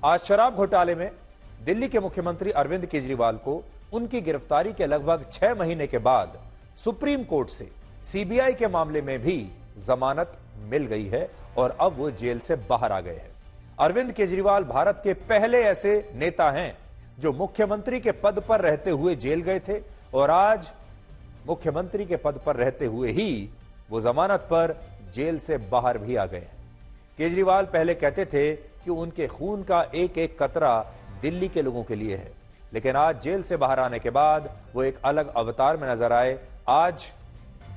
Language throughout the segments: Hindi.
आज शराब घोटाले में दिल्ली के मुख्यमंत्री अरविंद केजरीवाल को उनकी गिरफ्तारी के लगभग 6 महीने के बाद सुप्रीम कोर्ट से सीबीआई के मामले में भी जमानत मिल गई है और अब वो जेल से बाहर आ गए हैं। अरविंद केजरीवाल भारत के पहले ऐसे नेता हैं जो मुख्यमंत्री के पद पर रहते हुए जेल गए थे और आज मुख्यमंत्री के पद पर रहते हुए ही वो जमानत पर जेल से बाहर भी आ गए हैं। केजरीवाल पहले कहते थे कि उनके खून का एक एक कतरा दिल्ली के लोगों के लिए है, लेकिन आज जेल से बाहर आने के बाद वो एक अलग अवतार में नजर आए। आज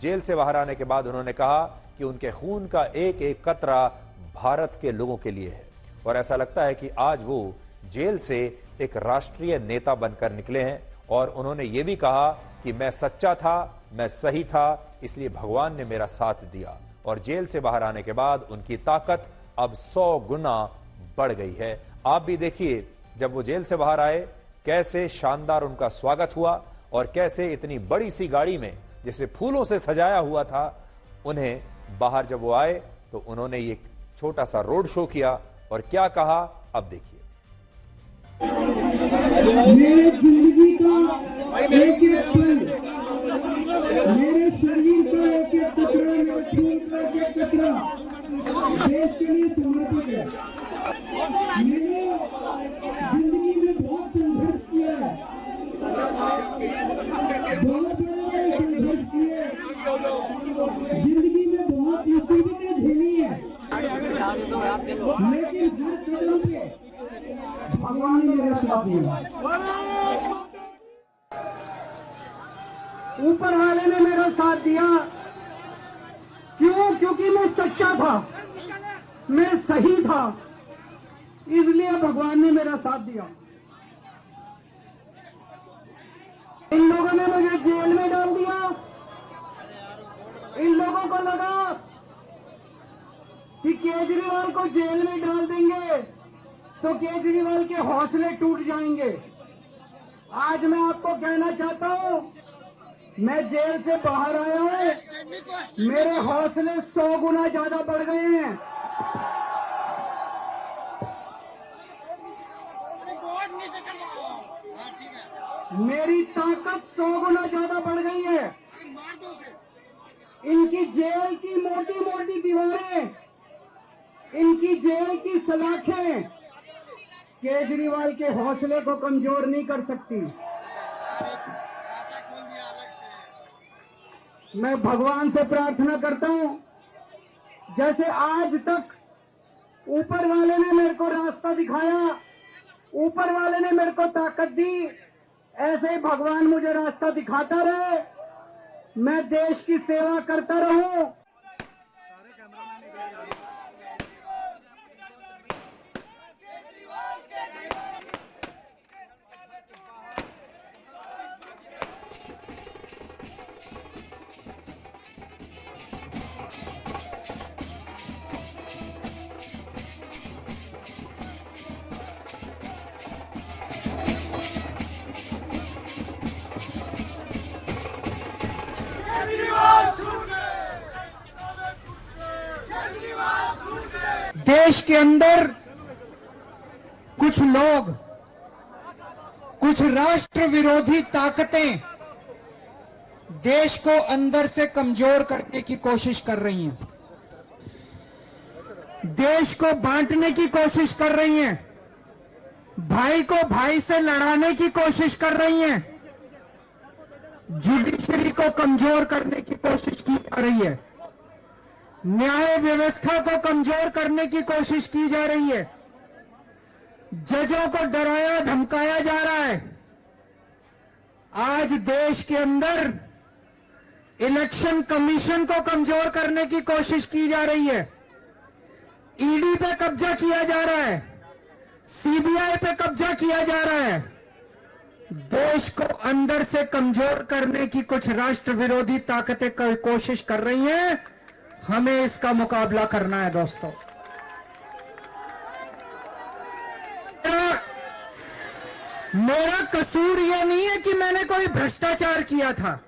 जेल से बाहर आने के बाद उन्होंने कहा कि उनके खून का एक एक कतरा भारत के लोगों के लिए है और ऐसा लगता है कि आज वो जेल से एक राष्ट्रीय नेता बनकर निकले हैं। और उन्होंने ये भी कहा कि मैं सच्चा था, मैं सही था, इसलिए भगवान ने मेरा साथ दिया। और जेल से बाहर आने के बाद उनकी ताकत अब 100 गुना बढ़ गई है। आप भी देखिए जब वो जेल से बाहर आए कैसे शानदार उनका स्वागत हुआ और कैसे इतनी बड़ी सी गाड़ी में जिसे फूलों से सजाया हुआ था, उन्हें बाहर जब वो आए तो उन्होंने ये छोटा सा रोड शो किया और क्या कहा अब देखिए। मेरे जिंदगी का एक एक पल, मेरे शरीर का एक एक कतरा, मेरे खून का एक एक कतरा देश के लिए समर्पित है। मैंने जिंदगी में बहुत संघर्ष किया है, बहुत बड़े संघर्ष किए, जिंदगी में बहुत मुसीबतें झेली है, लेकिन हर कदम पे भगवान ने मेरा साथ दिया। ऊपर वाले ने मेरा साथ दिया। क्यों? क्योंकि मैं सच्चा था, मैं सही था, इसलिए भगवान ने मेरा साथ दिया। इन लोगों ने मुझे जेल में डाल दिया। इन लोगों को लगा कि केजरीवाल को जेल में डाल देंगे तो केजरीवाल के हौसले टूट जाएंगे। आज मैं आपको कहना चाहता हूं, मैं जेल से बाहर आया हूं, मेरे हौसले 100 गुना ज्यादा बढ़ गए हैं। मेरी ताकत 100 गुना ज्यादा बढ़ गई है। इनकी जेल की मोटी मोटी दीवारें, इनकी जेल की सलाखें केजरीवाल के हौसले को कमजोर नहीं कर सकती। मैं भगवान से प्रार्थना करता हूं, जैसे आज तक ऊपर वाले ने मेरे को रास्ता दिखाया, ऊपर वाले ने मेरे को ताकत दी, ऐसे ही भगवान मुझे रास्ता दिखाता रहे, मैं देश की सेवा करता रहूं। देश के अंदर कुछ लोग, कुछ राष्ट्र विरोधी ताकतें देश को अंदर से कमजोर करने की कोशिश कर रही हैं, देश को बांटने की कोशिश कर रही हैं, भाई को भाई से लड़ाने की कोशिश कर रही हैं, जुडिशरी को कमजोर करने की कोशिश की जा रही है, न्याय व्यवस्था को कमजोर करने की कोशिश की जा रही है, जजों को डराया धमकाया जा रहा है। आज देश के अंदर इलेक्शन कमीशन को कमजोर करने की कोशिश की जा रही है, ईडी पे कब्जा किया जा रहा है, सीबीआई पे कब्जा किया जा रहा है। देश को अंदर से कमजोर करने की कुछ राष्ट्र विरोधी ताकतें कोशिश कर रही हैं। हमें इसका मुकाबला करना है दोस्तों। मेरा कसूर यह नहीं है कि मैंने कोई भ्रष्टाचार किया था,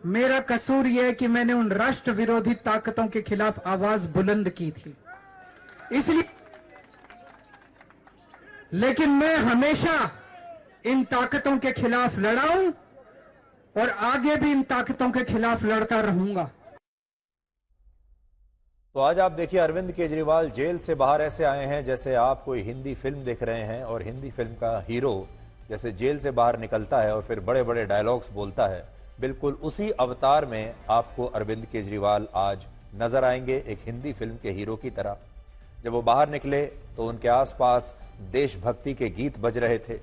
मेरा कसूर यह है कि मैंने उन राष्ट्र विरोधी ताकतों के खिलाफ आवाज बुलंद की थी। इसलिए लेकिन मैं हमेशा इन ताकतों के खिलाफ लड़ा हूं और आगे भी इन ताकतों के खिलाफ लड़ता रहूंगा। तो आज आप देखिए, अरविंद केजरीवाल जेल से बाहर ऐसे आए हैं जैसे आप कोई हिंदी फिल्म देख रहे हैं और हिंदी फिल्म का हीरो जैसे जेल से बाहर निकलता है और फिर बड़े बड़े डायलॉग्स बोलता है, बिल्कुल उसी अवतार में आपको अरविंद केजरीवाल आज नजर आएंगे, एक हिंदी फिल्म के हीरो की तरह। जब वो बाहर निकले तो उनके आसपास देशभक्ति के गीत बज रहे थे।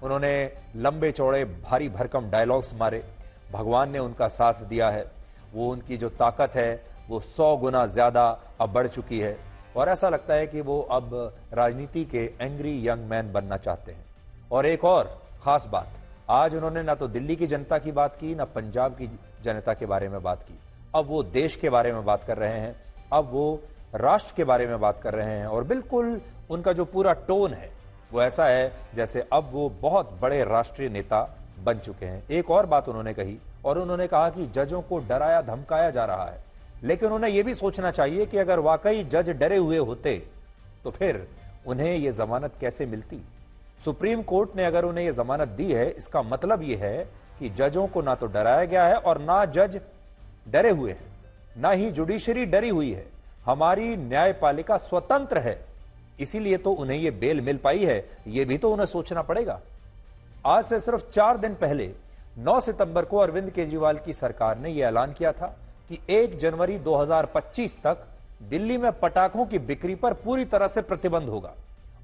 उन्होंने लंबे चौड़े भारी भरकम डायलॉग्स मारे। भगवान ने उनका साथ दिया है। वो उनकी जो ताकत है वो 100 गुना ज्यादा अब बढ़ चुकी है और ऐसा लगता है कि वो अब राजनीति के एंग्री यंग मैन बनना चाहते हैं। और एक और खास बात, आज उन्होंने ना तो दिल्ली की जनता की बात की, ना पंजाब की जनता के बारे में बात की। अब वो देश के बारे में बात कर रहे हैं, अब वो राष्ट्र के बारे में बात कर रहे हैं और बिल्कुल उनका जो पूरा टोन है वो ऐसा है जैसे अब वो बहुत बड़े राष्ट्रीय नेता बन चुके हैं। एक और बात उन्होंने कही और उन्होंने कहा कि जजों को डराया धमकाया जा रहा है, लेकिन उन्हें यह भी सोचना चाहिए कि अगर वाकई जज डरे हुए होते तो फिर उन्हें यह जमानत कैसे मिलती। सुप्रीम कोर्ट ने अगर उन्हें यह जमानत दी है, इसका मतलब यह है कि जजों को ना तो डराया गया है और ना जज डरे हुए हैं, ना ही जुडिशरी डरी हुई है। हमारी न्यायपालिका स्वतंत्र है, इसीलिए तो उन्हें यह बेल मिल पाई है। यह भी तो उन्हें सोचना पड़ेगा। आज से सिर्फ 4 दिन पहले 9 सितंबर को अरविंद केजरीवाल की सरकार ने यह ऐलान किया था कि 1 जनवरी 2025 तक दिल्ली में पटाखों की बिक्री पर पूरी तरह से प्रतिबंध होगा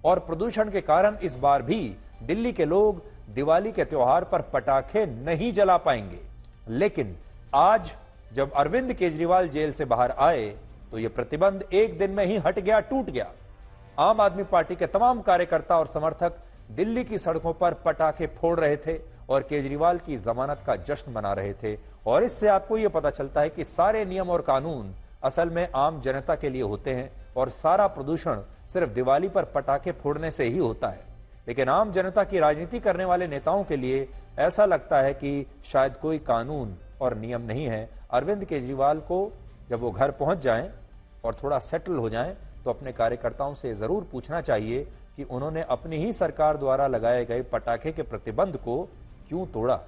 और प्रदूषण के कारण इस बार भी दिल्ली के लोग दिवाली के त्योहार पर पटाखे नहीं जला पाएंगे। लेकिन आज जब अरविंद केजरीवाल जेल से बाहर आए तो यह प्रतिबंध एक दिन में ही हट गया, टूट गया। आम आदमी पार्टी के तमाम कार्यकर्ता और समर्थक दिल्ली की सड़कों पर पटाखे फोड़ रहे थे और केजरीवाल की जमानत का जश्न मना रहे थे। और इससे आपको यह पता चलता है कि सारे नियम और कानून असल में आम जनता के लिए होते हैं और सारा प्रदूषण सिर्फ दिवाली पर पटाखे फोड़ने से ही होता है। लेकिन आम जनता की राजनीति करने वाले नेताओं के लिए ऐसा लगता है कि शायद कोई कानून और नियम नहीं है। अरविंद केजरीवाल को जब वो घर पहुंच जाएं और थोड़ा सेटल हो जाएं तो अपने कार्यकर्ताओं से जरूर पूछना चाहिए कि उन्होंने अपनी ही सरकार द्वारा लगाए गए पटाखे के प्रतिबंध को क्यों तोड़ा।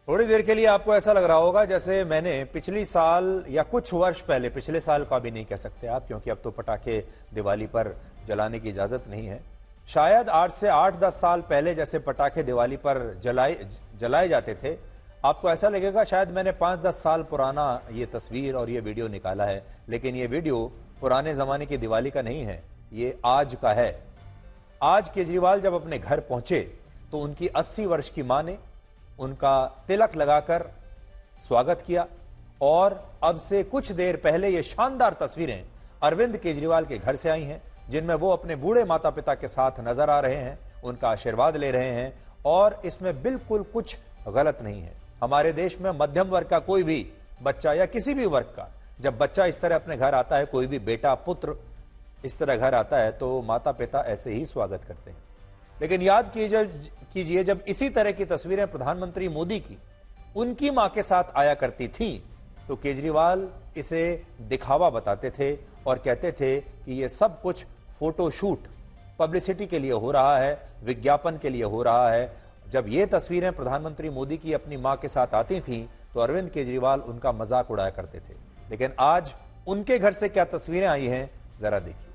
थोड़ी देर के लिए आपको ऐसा लग रहा होगा जैसे मैंने पिछली साल या कुछ वर्ष पहले, पिछले साल का भी नहीं कह सकते आप क्योंकि अब तो पटाखे दिवाली पर जलाने की इजाजत नहीं है, शायद आज से 8-10 साल पहले जैसे पटाखे दिवाली पर जलाए जाते थे, आपको ऐसा लगेगा शायद मैंने 5-10 साल पुराना ये तस्वीर और ये वीडियो निकाला है। लेकिन ये वीडियो पुराने जमाने की दिवाली का नहीं है, ये आज का है। आज केजरीवाल जब अपने घर पहुंचे तो उनकी 80 वर्ष की मां ने उनका तिलक लगाकर स्वागत किया और अब से कुछ देर पहले ये शानदार तस्वीरें अरविंद केजरीवाल के घर से आई हैं जिनमें वो अपने बूढ़े माता पिता के साथ नजर आ रहे हैं, उनका आशीर्वाद ले रहे हैं और इसमें बिल्कुल कुछ गलत नहीं है। हमारे देश में मध्यम वर्ग का कोई भी बच्चा या किसी भी वर्ग का जब बच्चा इस तरह अपने घर आता है, कोई भी बेटा पुत्र इस तरह घर आता है तो माता पिता ऐसे ही स्वागत करते हैं। लेकिन याद कीजिए जब इसी तरह की तस्वीरें प्रधानमंत्री मोदी की उनकी मां के साथ आया करती थी तो केजरीवाल इसे दिखावा बताते थे और कहते थे कि ये सब कुछ फोटोशूट पब्लिसिटी के लिए हो रहा है, विज्ञापन के लिए हो रहा है। जब ये तस्वीरें प्रधानमंत्री मोदी की अपनी मां के साथ आती थीं तो अरविंद केजरीवाल उनका मजाक उड़ाया करते थे। लेकिन आज उनके घर से क्या तस्वीरें आई हैं, जरा देखिए।